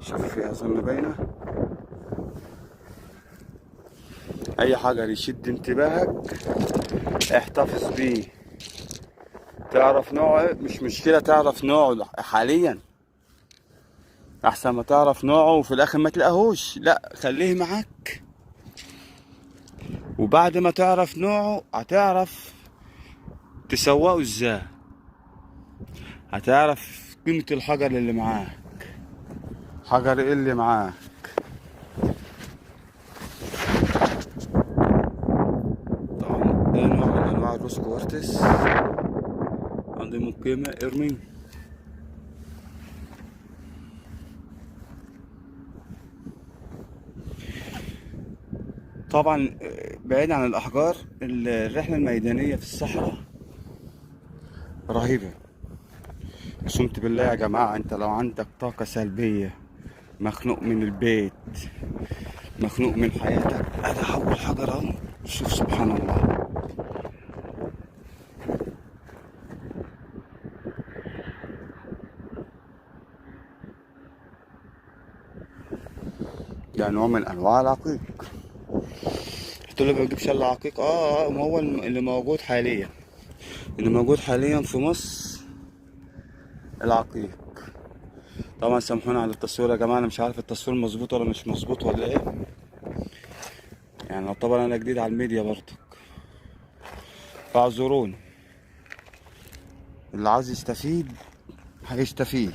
شوف فيها أظن باينة. أي حجر يشد انتباهك احتفظ بيه. تعرف نوعه مش مشكلة، تعرف نوعه حاليا أحسن ما تعرف نوعه وفي الآخر ما تلاقيهوش. لأ، خليه معاك، وبعد ما تعرف نوعه هتعرف تسوقه ازاي، هتعرف قيمة الحجر اللي معاه. حجر ايه اللي معاه؟ طبعا ده نوع من انواع الروس كوارتز، عندهم قيمة ارمي. طبعا بعيد عن الاحجار، الرحلة الميدانية في الصحراء رهيبة. قسمت بالله يا جماعة، انت لو عندك طاقة سلبية، مخنوق من البيت، مخنوق من حياتك، ادي اول حجر اهو. شوف سبحان الله. ده نوع من انواع العقيق. قلت له ما بجيبش الا عقيق. ما هو اللي موجود حاليا، اللي موجود حاليا في مصر العقيق. طبعا سامحونا على التصوير يا جماعه، انا مش عارف التصوير مظبوط ولا مش مظبوط ولا ايه. يعني يعتبر انا جديد على الميديا برضك، فاعذروني. اللي عايز يستفيد هيستفيد.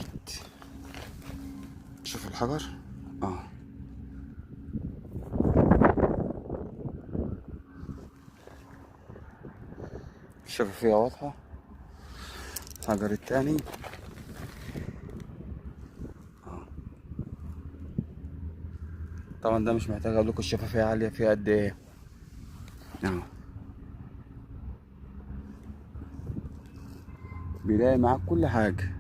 شوف الحجر. اه الشفافية واضحة. الحجر التاني طبعا ده مش محتاج اقول لكم الشفافية عالية فيه قد ايه. اه بيلاقي معاك كل حاجة.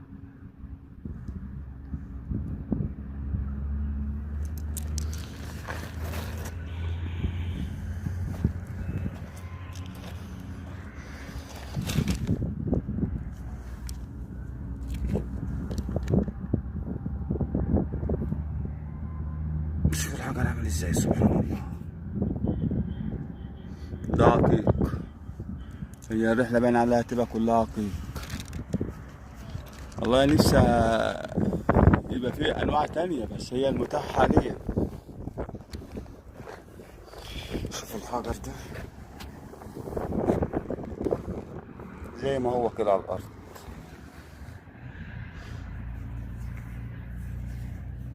شوف الحجر عامل ازاي سبحان الله. ده عقيق. هي الرحلة باين عليها تبقى كلها عقيق. والله نفسي يبقى في انواع تانية، بس هي المتاحة حاليا. شوف الحجر ده زي ما هو كده على الارض.